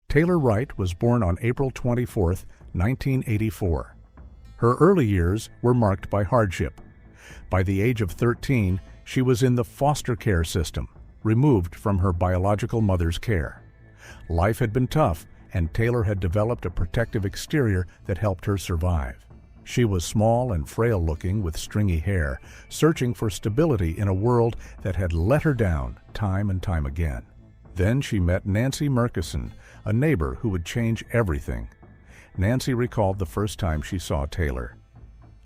Taylor Wright was born on April 24, 1984. Her early years were marked by hardship. By the age of 13, she was in the foster care system, removed from her biological mother's care. Life had been tough, and Taylor had developed a protective exterior that helped her survive. She was small and frail-looking with stringy hair, searching for stability in a world that had let her down time and time again. Then she met Nancy Murchison, a neighbor who would change everything. Nancy recalled the first time she saw Taylor.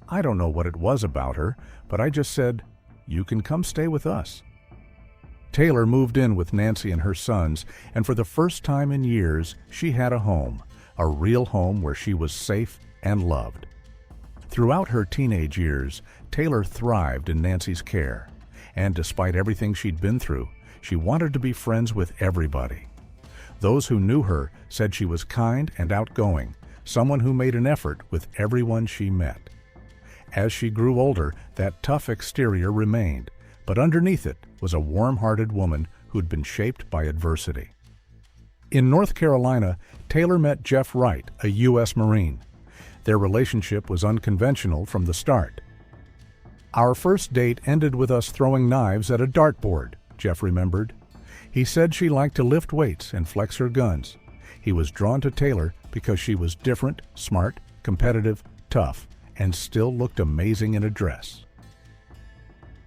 "I don't know what it was about her, but I just said, 'You can come stay with us.'" Taylor moved in with Nancy and her sons, and for the first time in years, she had a home, a real home where she was safe and loved. Throughout her teenage years, Taylor thrived in Nancy's care, and despite everything she'd been through, she wanted to be friends with everybody. Those who knew her said she was kind and outgoing, someone who made an effort with everyone she met. As she grew older, that tough exterior remained, but underneath it was a warm-hearted woman who'd been shaped by adversity. In North Carolina, Taylor met Jeff Wright, a U.S. Marine. Their relationship was unconventional from the start. "Our first date ended with us throwing knives at a dartboard," Jeff remembered. He said she liked to lift weights and flex her guns. He was drawn to Taylor because she was different, smart, competitive, tough, and still looked amazing in a dress.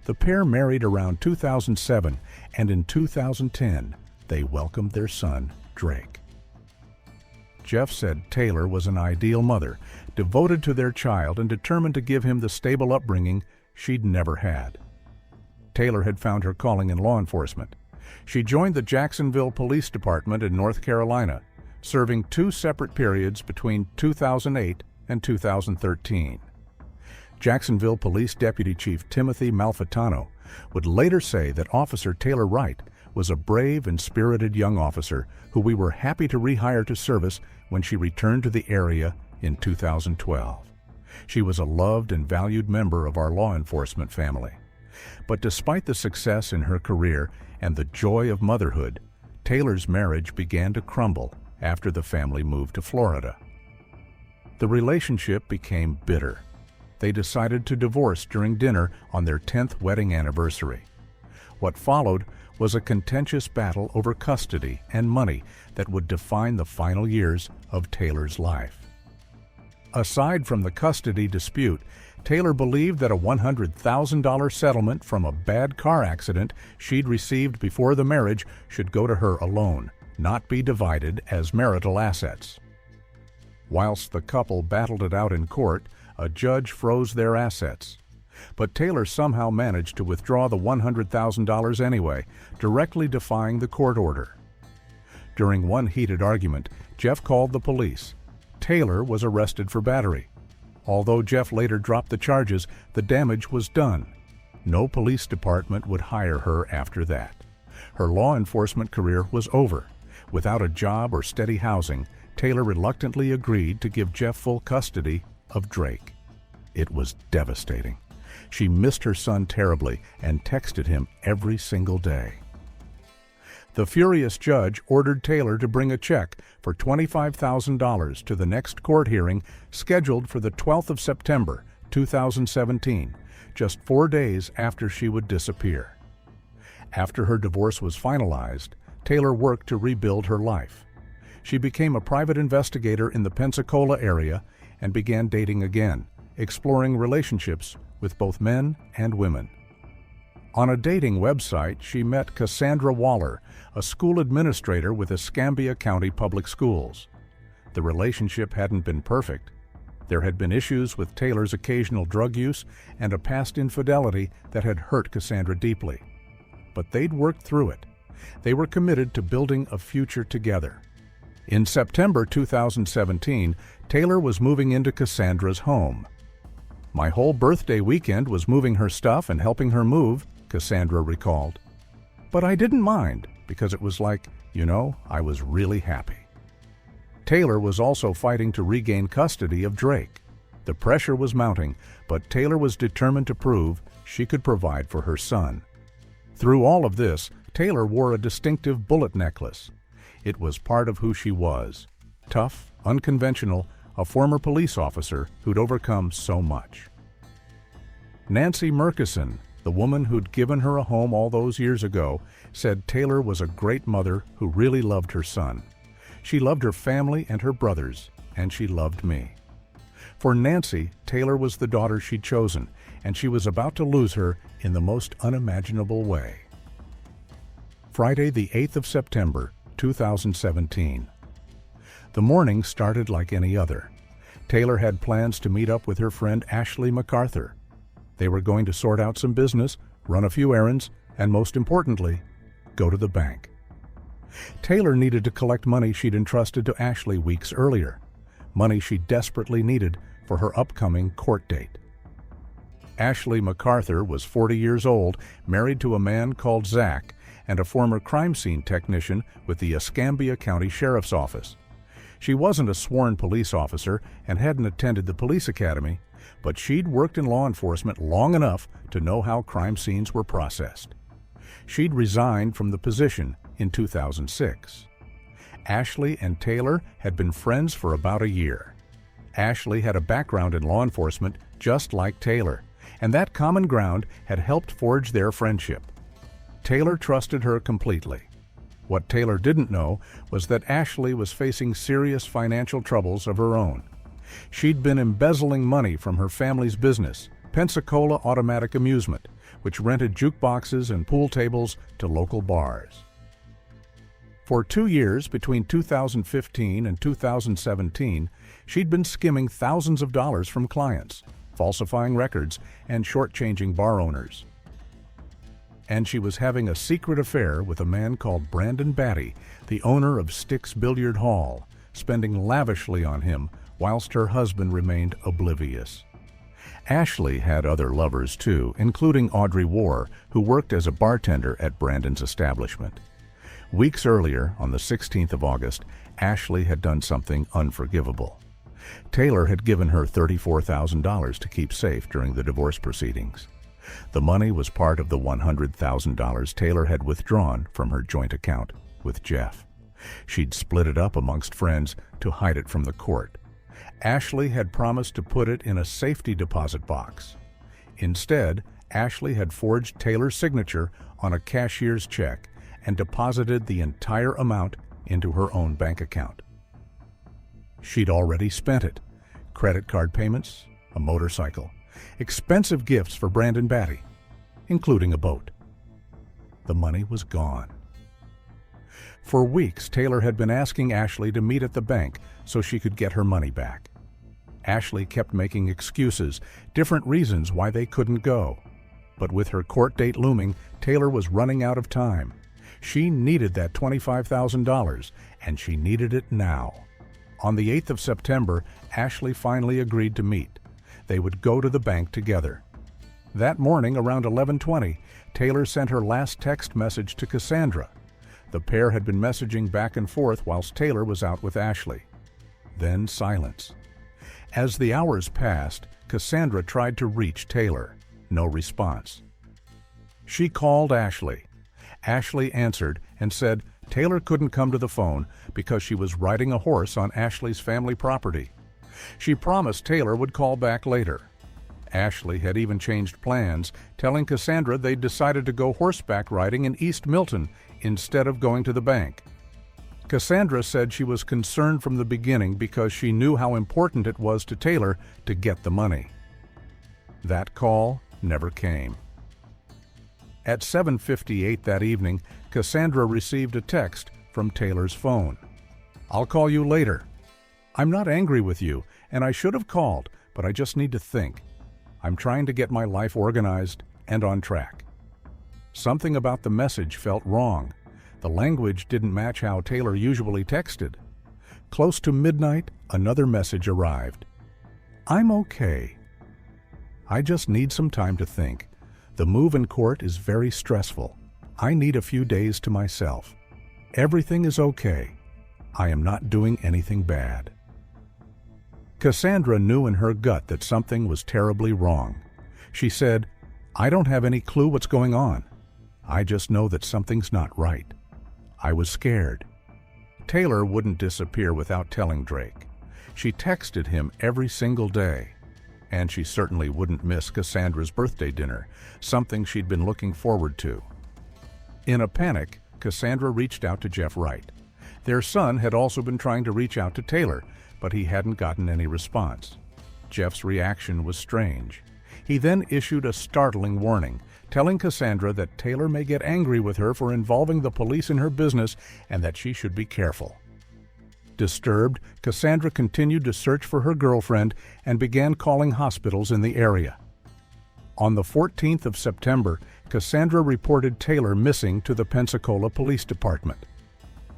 The pair married around 2007, and in 2010, they welcomed their son, Drake. Jeff said Taylor was an ideal mother, devoted to their child and determined to give him the stable upbringing she'd never had. Taylor had found her calling in law enforcement. She joined the Jacksonville Police Department in North Carolina, serving 2 separate periods between 2008 and 2013. Jacksonville Police Deputy Chief Timothy Malfitano would later say that Officer Taylor Wright was a brave and spirited young officer who we were happy to rehire to service when she returned to the area in 2012. She was a loved and valued member of our law enforcement family. But despite the success in her career and the joy of motherhood, Taylor's marriage began to crumble after the family moved to Florida. The relationship became bitter. They decided to divorce during dinner on their 10th wedding anniversary. What followed was a contentious battle over custody and money that would define the final years of Taylor's life. Aside from the custody dispute, Taylor believed that a $100,000 settlement from a bad car accident she'd received before the marriage should go to her alone, not be divided as marital assets. Whilst the couple battled it out in court, a judge froze their assets. But Taylor somehow managed to withdraw the $100,000 anyway, directly defying the court order. During one heated argument, Jeff called the police. Taylor was arrested for battery. Although Jeff later dropped the charges, the damage was done. No police department would hire her after that. Her law enforcement career was over. Without a job or steady housing, Taylor reluctantly agreed to give Jeff full custody of Drake. It was devastating. She missed her son terribly and texted him every single day. The furious judge ordered Taylor to bring a check for $25,000 to the next court hearing scheduled for the 12th of September, 2017, just 4 days after she would disappear. After her divorce was finalized, Taylor worked to rebuild her life. She became a private investigator in the Pensacola area and began dating again, exploring relationships with both men and women. On a dating website, she met Cassandra Waller, a school administrator with Escambia County Public Schools. The relationship hadn't been perfect. There had been issues with Taylor's occasional drug use and a past infidelity that had hurt Cassandra deeply. But they'd worked through it. They were committed to building a future together. In September 2017, Taylor was moving into Cassandra's home. "My whole birthday weekend was moving her stuff and helping her move," Cassandra recalled. "But I didn't mind, because it was like, I was really happy." Taylor was also fighting to regain custody of Drake. The pressure was mounting, but Taylor was determined to prove she could provide for her son. Through all of this, Taylor wore a distinctive bullet necklace. It was part of who she was. Tough, unconventional, a former police officer who'd overcome so much. Nancy Murchison, the woman who'd given her a home all those years ago, said Taylor was a great mother who really loved her son. She loved her family and her brothers, and she loved me. For Nancy, Taylor was the daughter she'd chosen, and she was about to lose her in the most unimaginable way. Friday, the 8th of September, 2017. The morning started like any other. Taylor had plans to meet up with her friend Ashley MacArthur. They were going to sort out some business, run a few errands, and most importantly, go to the bank. Taylor needed to collect money she'd entrusted to Ashley weeks earlier, money she desperately needed for her upcoming court date. Ashley MacArthur was 40 years old, married to a man called Zach, and a former crime scene technician with the Escambia County Sheriff's Office. She wasn't a sworn police officer and hadn't attended the police academy, but she'd worked in law enforcement long enough to know how crime scenes were processed. She'd resigned from the position in 2006. Ashley and Taylor had been friends for about a year. Ashley had a background in law enforcement just like Taylor, and that common ground had helped forge their friendship. Taylor trusted her completely. What Taylor didn't know was that Ashley was facing serious financial troubles of her own. She'd been embezzling money from her family's business, Pensacola Automatic Amusement, which rented jukeboxes and pool tables to local bars. For 2 years, between 2015 and 2017, she'd been skimming thousands of dollars from clients, falsifying records, and shortchanging bar owners. And she was having a secret affair with a man called Brandon Batty, the owner of Styx Billiard Hall, spending lavishly on him whilst her husband remained oblivious. Ashley had other lovers too, including Audrey Warr, who worked as a bartender at Brandon's establishment. Weeks earlier, on the 16th of August, Ashley had done something unforgivable. Taylor had given her $34,000 to keep safe during the divorce proceedings. The money was part of the $100,000 Taylor had withdrawn from her joint account with Jeff. She'd split it up amongst friends to hide it from the court. Ashley had promised to put it in a safety deposit box. Instead, Ashley had forged Taylor's signature on a cashier's check and deposited the entire amount into her own bank account. She'd already spent it: credit card payments, a motorcycle, expensive gifts for Brandon Batty, including a boat. The money was gone. For weeks, Taylor had been asking Ashley to meet at the bank so she could get her money back. Ashley kept making excuses, different reasons why they couldn't go. But with her court date looming, Taylor was running out of time. She needed that $25,000, and she needed it now. On the 8th of September, Ashley finally agreed to meet. They would go to the bank together. That morning, around 11:20, Taylor sent her last text message to Cassandra. The pair had been messaging back and forth whilst Taylor was out with Ashley. Then silence. As the hours passed, Cassandra tried to reach Taylor. No response. She called Ashley. Ashley answered and said Taylor couldn't come to the phone because she was riding a horse on Ashley's family property. She promised Taylor would call back later. Ashley had even changed plans, telling Cassandra they'd decided to go horseback riding in East Milton instead of going to the bank. Cassandra said she was concerned from the beginning because she knew how important it was to Taylor to get the money. That call never came. At 7:58 that evening, Cassandra received a text from Taylor's phone. "I'll call you later. I'm not angry with you, and I should have called, but I just need to think. I'm trying to get my life organized and on track." Something about the message felt wrong. The language didn't match how Taylor usually texted. Close to midnight, another message arrived. "I'm okay. I just need some time to think. The move in court is very stressful. I need a few days to myself. Everything is okay. I am not doing anything bad." Cassandra knew in her gut that something was terribly wrong. She said, "I don't have any clue what's going on. I just know that something's not right. I was scared." Taylor wouldn't disappear without telling Drake. She texted him every single day. And she certainly wouldn't miss Cassandra's birthday dinner, something she'd been looking forward to. In a panic, Cassandra reached out to Jeff Wright. Their son had also been trying to reach out to Taylor, but he hadn't gotten any response. Jeff's reaction was strange. He then issued a startling warning, telling Cassandra that Taylor may get angry with her for involving the police in her business and that she should be careful. Disturbed, Cassandra continued to search for her girlfriend and began calling hospitals in the area. On the 14th of September, Cassandra reported Taylor missing to the Pensacola Police Department.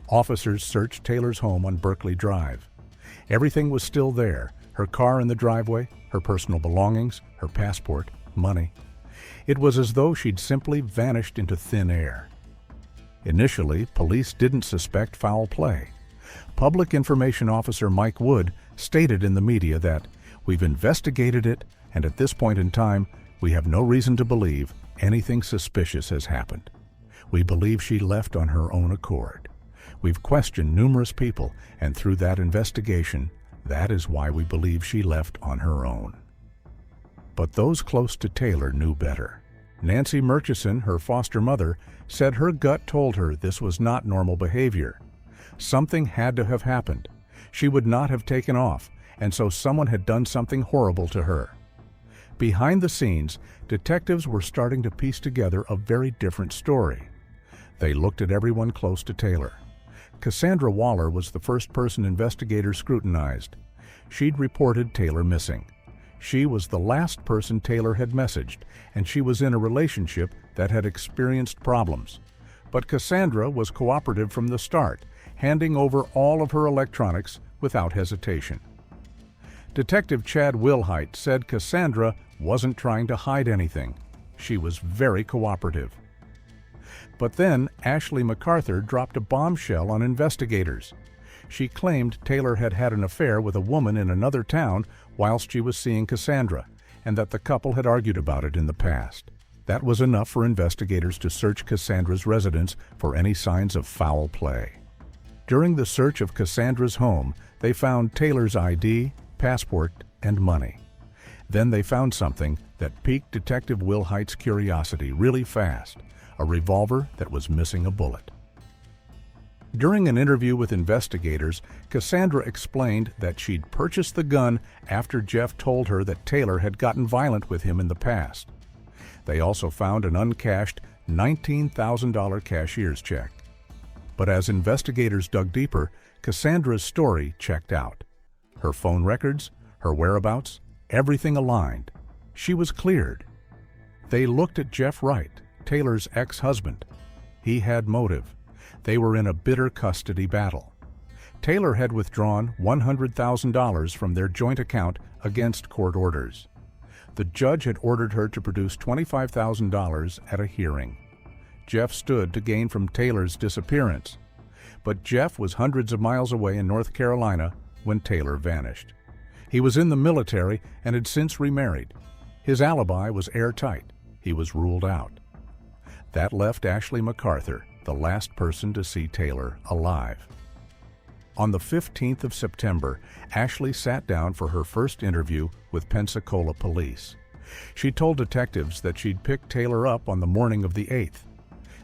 Officers searched Taylor's home on Berkeley Drive. Everything was still there: her car in the driveway, her personal belongings, her passport, money. It was as though she'd simply vanished into thin air. Initially, police didn't suspect foul play. Public Information Officer Mike Wood stated in the media that, "We've investigated it, and at this point in time, we have no reason to believe anything suspicious has happened. We believe she left on her own accord. We've questioned numerous people, and through that investigation, that is why we believe she left on her own." But those close to Taylor knew better. Nancy Murchison, her foster mother, said her gut told her this was not normal behavior. Something had to have happened. She would not have taken off, and so someone had done something horrible to her. Behind the scenes, detectives were starting to piece together a very different story. They looked at everyone close to Taylor. Cassandra Waller was the first person investigators scrutinized. She'd reported Taylor missing. She was the last person Taylor had messaged, and she was in a relationship that had experienced problems. But Cassandra was cooperative from the start, handing over all of her electronics without hesitation. Detective Chad Wilhite said Cassandra wasn't trying to hide anything. She was very cooperative. But then Ashley MacArthur dropped a bombshell on investigators. She claimed Taylor had had an affair with a woman in another town whilst she was seeing Cassandra, and that the couple had argued about it in the past. That was enough for investigators to search Cassandra's residence for any signs of foul play. During the search of Cassandra's home, they found Taylor's ID, passport, and money. Then they found something that piqued Detective Wilhite's curiosity really fast: a revolver that was missing a bullet. During an interview with investigators, Cassandra explained that she'd purchased the gun after Jeff told her that Taylor had gotten violent with him in the past. They also found an uncashed $19,000 cashier's check. But as investigators dug deeper, Cassandra's story checked out. Her phone records, her whereabouts, everything aligned. She was cleared. They looked at Jeff Wright, Taylor's ex-husband. He had motive. They were in a bitter custody battle. Taylor had withdrawn $100,000 from their joint account against court orders. The judge had ordered her to produce $25,000 at a hearing. Jeff stood to gain from Taylor's disappearance. But Jeff was hundreds of miles away in North Carolina when Taylor vanished. He was in the military and had since remarried. His alibi was airtight. He was ruled out. That left Ashley MacArthur the last person to see Taylor alive. On the 15th of September, Ashley sat down for her first interview with Pensacola police. She told detectives that she'd picked Taylor up on the morning of the 8th.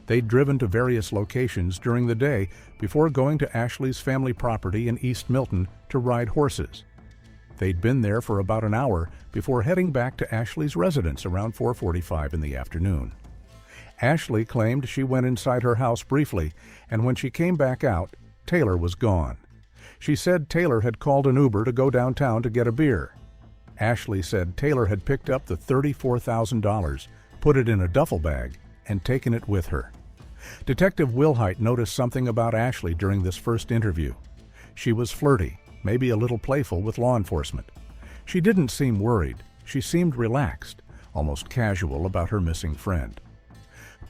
They'd driven to various locations during the day before going to Ashley's family property in East Milton to ride horses. They'd been there for about an hour before heading back to Ashley's residence around 4:45 in the afternoon. Ashley claimed she went inside her house briefly, and when she came back out, Taylor was gone. She said Taylor had called an Uber to go downtown to get a beer. Ashley said Taylor had picked up the $34,000, put it in a duffel bag, and taken it with her. Detective Wilhite noticed something about Ashley during this first interview. She was flirty, maybe a little playful with law enforcement. She didn't seem worried. She seemed relaxed, almost casual about her missing friend.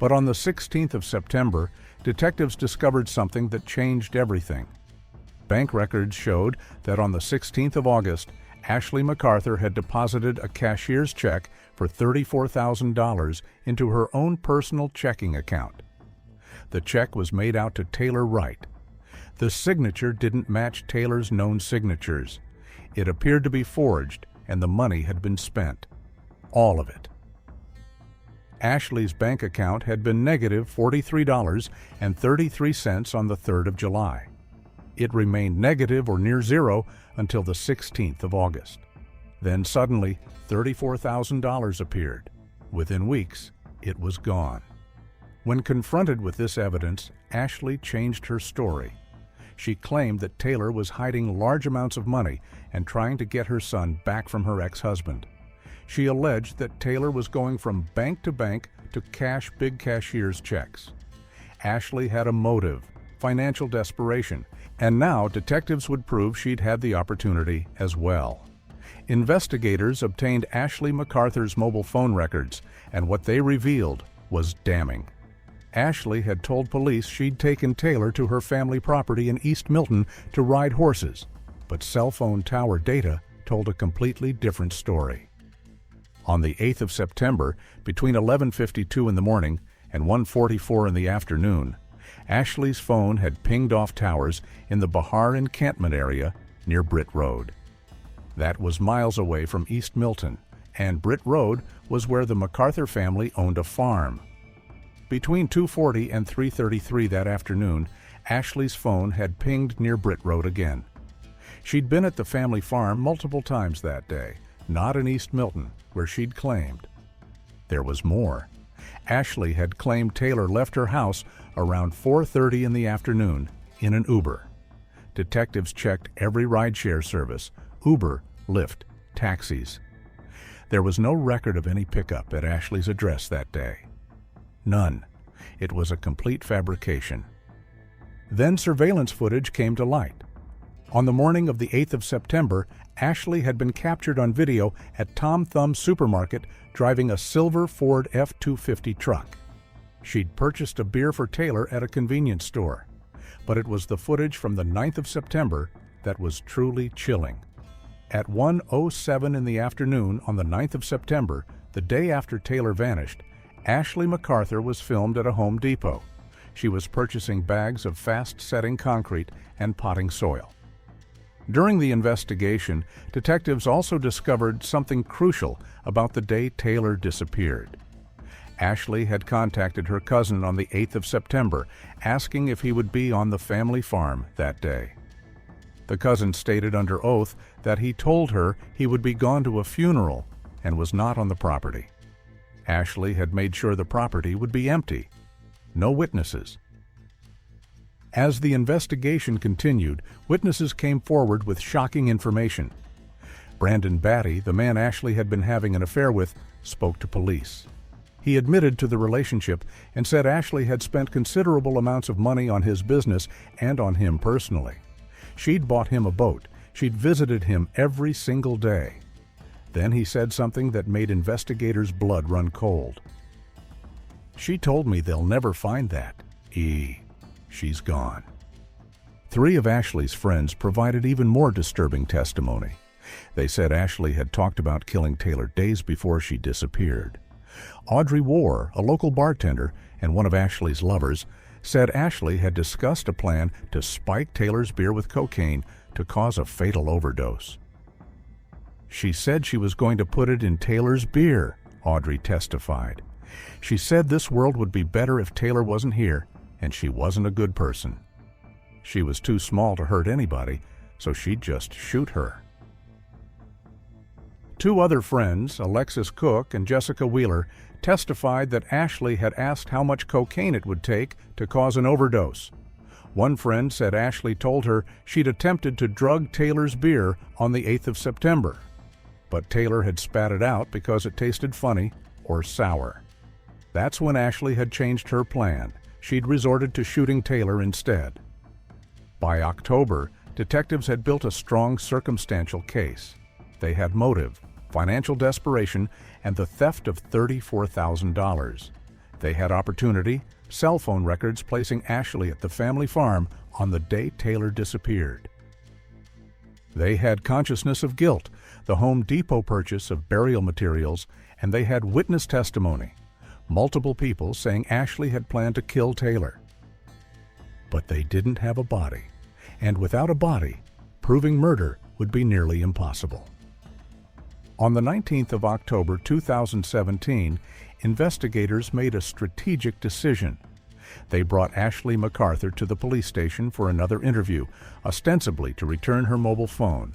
But on the 16th of September, detectives discovered something that changed everything. Bank records showed that on the 16th of August, Ashley MacArthur had deposited a cashier's check for $34,000 into her own personal checking account. The check was made out to Taylor Wright. The signature didn't match Taylor's known signatures. It appeared to be forged, and the money had been spent. All of it. Ashley's bank account had been negative $43.33 on the 3rd of July. It remained negative or near zero until the 16th of August. Then suddenly, $34,000 appeared. Within weeks, it was gone. When confronted with this evidence, Ashley changed her story. She claimed that Taylor was hiding large amounts of money and trying to get her son back from her ex-husband. She alleged that Taylor was going from bank to cash big cashier's checks. Ashley had a motive, financial desperation, and now detectives would prove she'd had the opportunity as well. Investigators obtained Ashley MacArthur's mobile phone records, and what they revealed was damning. Ashley had told police she'd taken Taylor to her family property in East Milton to ride horses, but cell phone tower data told a completely different story. On the 8th of September, between 11:52 in the morning and 1:44 in the afternoon, Ashley's phone had pinged off towers in the Bahar encampment area near Britt Road. That was miles away from East Milton, and Britt Road was where the MacArthur family owned a farm. Between 2:40 and 3:33 that afternoon, Ashley's phone had pinged near Britt Road again. She'd been at the family farm multiple times that day, not in East Milton, where she'd claimed. There was more. Ashley had claimed Taylor left her house around 4:30 in the afternoon in an Uber. Detectives checked every rideshare service, Uber, Lyft, taxis. There was no record of any pickup at Ashley's address that day. None. It was a complete fabrication. Then surveillance footage came to light. On the morning of the 8th of September, Ashley had been captured on video at Tom Thumb Supermarket driving a silver Ford F-250 truck. She'd purchased a beer for Taylor at a convenience store, but it was the footage from the 9th of September that was truly chilling. At 1:07 in the afternoon on the 9th of September, the day after Taylor vanished, Ashley MacArthur was filmed at a Home Depot. She was purchasing bags of fast-setting concrete and potting soil. During the investigation, detectives also discovered something crucial about the day Taylor disappeared. Ashley had contacted her cousin on the 8th of September, asking if he would be on the family farm that day. The cousin stated under oath that he told her he would be gone to a funeral and was not on the property. Ashley had made sure the property would be empty. No witnesses. As the investigation continued, witnesses came forward with shocking information. Brandon Batty, the man Ashley had been having an affair with, spoke to police. He admitted to the relationship and said Ashley had spent considerable amounts of money on his business and on him personally. She'd bought him a boat. She'd visited him every single day. Then he said something that made investigators' blood run cold. "She told me they'll never find that. She's gone." 3 of Ashley's friends provided even more disturbing testimony. They said Ashley had talked about killing Taylor days before she disappeared. Audrey Warr, a local bartender and one of Ashley's lovers, said Ashley had discussed a plan to spike Taylor's beer with cocaine to cause a fatal overdose. "She said she was going to put it in Taylor's beer," Audrey testified. "She said this world would be better if Taylor wasn't here, and she wasn't a good person. She was too small to hurt anybody, so she'd just shoot her." 2 other friends, Alexis Cook and Jessica Wheeler, testified that Ashley had asked how much cocaine it would take to cause an overdose. One friend said Ashley told her she'd attempted to drug Taylor's beer on the 8th of September, but Taylor had spat it out because it tasted funny or sour. That's when Ashley had changed her plan. She'd resorted to shooting Taylor instead. By October, detectives had built a strong circumstantial case. They had motive, financial desperation, and the theft of $34,000. They had opportunity, cell phone records placing Ashley at the family farm on the day Taylor disappeared. They had consciousness of guilt, the Home Depot purchase of burial materials, and they had witness testimony, multiple people saying Ashley had planned to kill Taylor. But they didn't have a body. and without a body, proving murder would be nearly impossible. On the 19th of October 2017, investigators made a strategic decision. They brought Ashley MacArthur to the police station for another interview, ostensibly to return her mobile phone.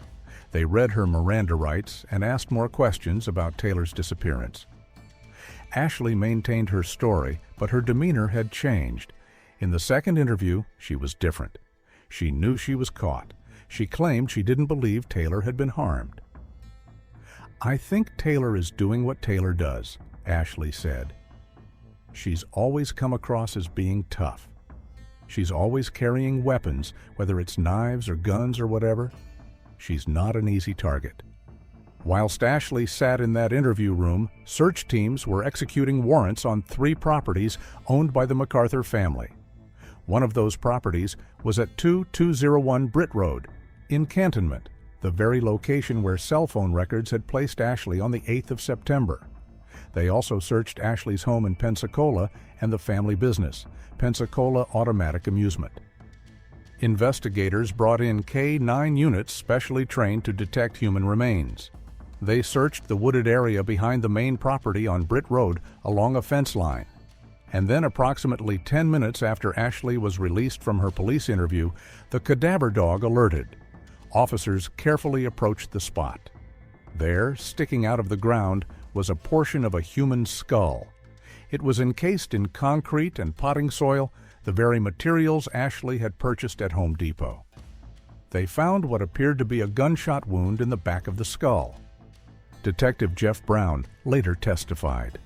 They read her Miranda rights and asked more questions about Taylor's disappearance. Ashley maintained her story, but her demeanor had changed. In the second interview, she was different. She knew she was caught. She claimed she didn't believe Taylor had been harmed. "I think Taylor is doing what Taylor does," Ashley said. "She's always come across as being tough. She's always carrying weapons, whether it's knives or guns or whatever. She's not an easy target." Whilst Ashley sat in that interview room, search teams were executing warrants on 3 properties owned by the MacArthur family. One of those properties was at 2201 Britt Road, in Cantonment, the very location where cell phone records had placed Ashley on the 8th of September. They also searched Ashley's home in Pensacola and the family business, Pensacola Automatic Amusement. Investigators brought in K-9 units specially trained to detect human remains. They searched the wooded area behind the main property on Britt Road along a fence line. And then approximately 10 minutes after Ashley was released from her police interview, the cadaver dog alerted. Officers carefully approached the spot. There, sticking out of the ground, was a portion of a human skull. It was encased in concrete and potting soil, the very materials Ashley had purchased at Home Depot. They found what appeared to be a gunshot wound in the back of the skull. Detective Jeff Brown later testified.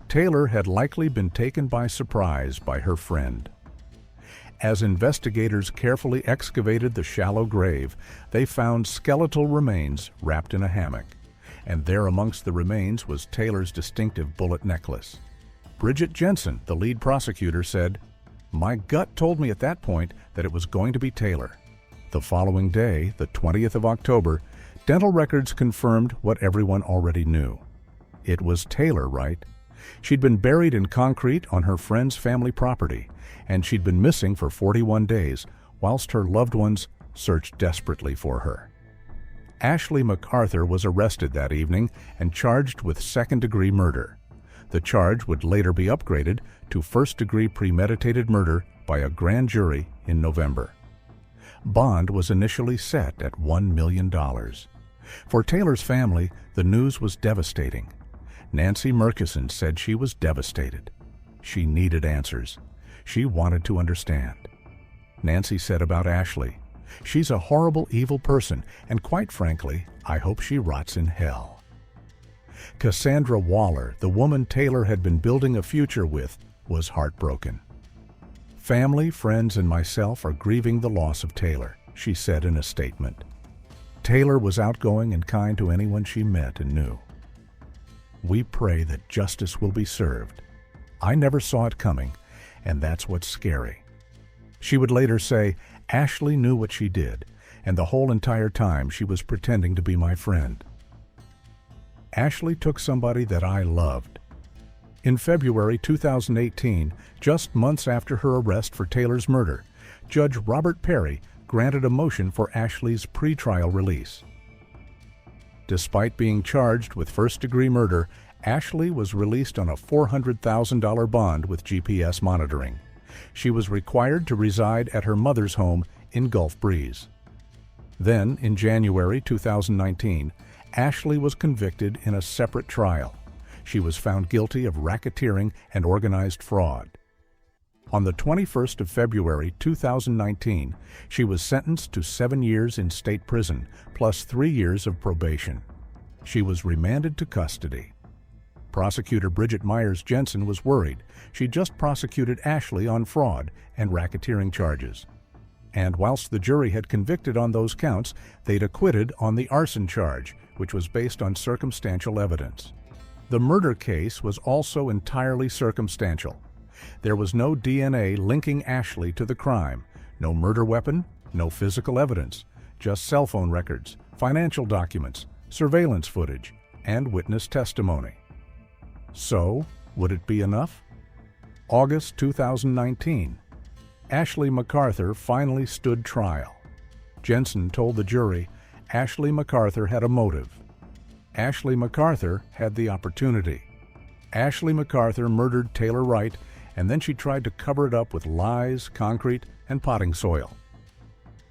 Taylor had likely been taken by surprise by her friend. As investigators carefully excavated the shallow grave, they found skeletal remains wrapped in a hammock, and there amongst the remains was Taylor's distinctive bullet necklace. Bridget Jensen, the lead prosecutor, said, "My gut told me at that point that it was going to be Taylor." The following day, the 20th of October, dental records confirmed what everyone already knew. It was Taylor Wright. She'd been buried in concrete on her friend's family property, and she'd been missing for 41 days, whilst her loved ones searched desperately for her. Ashley MacArthur was arrested that evening and charged with second-degree murder. The charge would later be upgraded to first-degree premeditated murder by a grand jury in November. Bond was initially set at $1 million. For Taylor's family, the news was devastating. Nancy Murchison said she was devastated. She needed answers. She wanted to understand. Nancy said about Ashley, "She's a horrible, evil person, and quite frankly, I hope she rots in hell." Cassandra Waller, the woman Taylor had been building a future with, was heartbroken. "Family, friends, and myself are grieving the loss of Taylor," she said in a statement. Taylor was outgoing and kind to anyone she met and knew. "We pray that justice will be served. I never saw it coming, and that's what's scary." She would later say, "Ashley knew what she did, and the whole entire time she was pretending to be my friend." Ashley took somebody that I loved. In February 2018, just months after her arrest for Taylor's murder, Judge Robert Perry granted a motion for Ashley's pretrial release. Despite being charged with first-degree murder, Ashley was released on a $400,000 bond with GPS monitoring. She was required to reside at her mother's home in Gulf Breeze. Then, in January 2019, Ashley was convicted in a separate trial. She was found guilty of racketeering and organized fraud. On the 21st of February 2019, she was sentenced to 7 years in state prison, plus 3 years of probation. She was remanded to custody. Prosecutor Bridget Myers Jensen was worried. She just prosecuted Ashley on fraud and racketeering charges. And whilst the jury had convicted on those counts, they'd acquitted on the arson charge, which was based on circumstantial evidence. The murder case was also entirely circumstantial. There was no DNA linking Ashley to the crime, no murder weapon, no physical evidence, just cell phone records, financial documents, surveillance footage, and witness testimony. So, would it be enough? August 2019. Ashley MacArthur finally stood trial. Jensen told the jury Ashley MacArthur had a motive. Ashley MacArthur had the opportunity. Ashley MacArthur murdered Taylor Wright, and then she tried to cover it up with lies, concrete, and potting soil.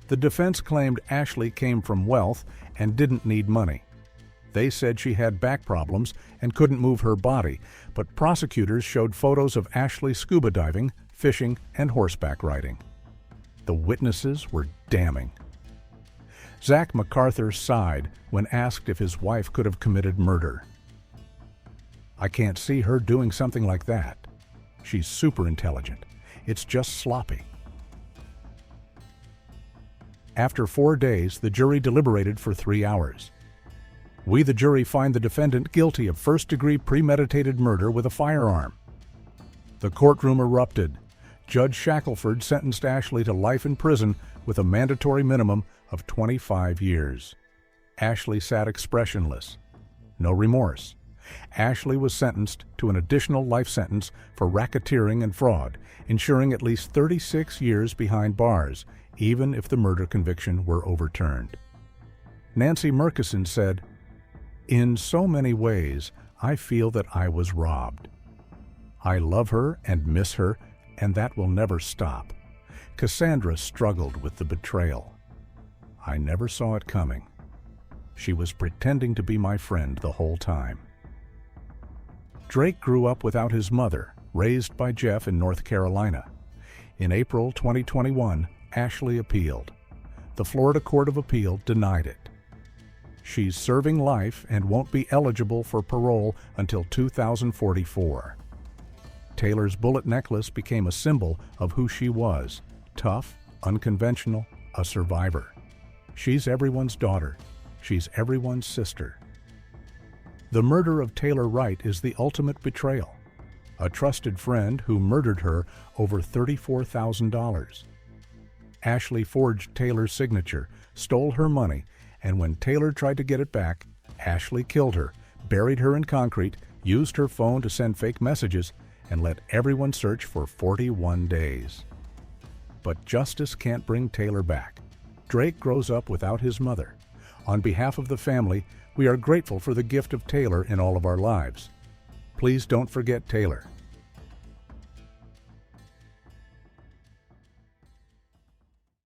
The defense claimed Ashley came from wealth and didn't need money. They said she had back problems and couldn't move her body, but prosecutors showed photos of Ashley scuba diving, fishing, and horseback riding. The witnesses were damning. Zach MacArthur sighed when asked if his wife could have committed murder. "I can't see her doing something like that. She's super intelligent. It's just sloppy." After 4 days, the jury deliberated for 3 hours. "We, the jury, find the defendant guilty of first-degree premeditated murder with a firearm." The courtroom erupted. Judge Shackelford sentenced Ashley to life in prison with a mandatory minimum of 25 years. Ashley sat expressionless. No remorse. Ashley was sentenced to an additional life sentence for racketeering and fraud, ensuring at least 36 years behind bars, even if the murder conviction were overturned. Nancy Murchison said, "In so many ways, I feel that I was robbed. I love her and miss her, and that will never stop. Cassandra struggled with the betrayal. I never saw it coming. She was pretending to be my friend the whole time." Drake grew up without his mother, raised by Jeff in North Carolina. In April 2021, Ashley appealed. The Florida Court of Appeal denied it. She's serving life and won't be eligible for parole until 2044. Taylor's bullet necklace became a symbol of who she was: tough, unconventional, a survivor. She's everyone's daughter. She's everyone's sister. The murder of Taylor Wright is the ultimate betrayal. A trusted friend who murdered her over $34,000. Ashley forged Taylor's signature, stole her money, and when Taylor tried to get it back, Ashley killed her, buried her in concrete, used her phone to send fake messages, and let everyone search for 41 days. But justice can't bring Taylor back. Drake grows up without his mother. On behalf of the family, we are grateful for the gift of Taylor in all of our lives. Please don't forget Taylor.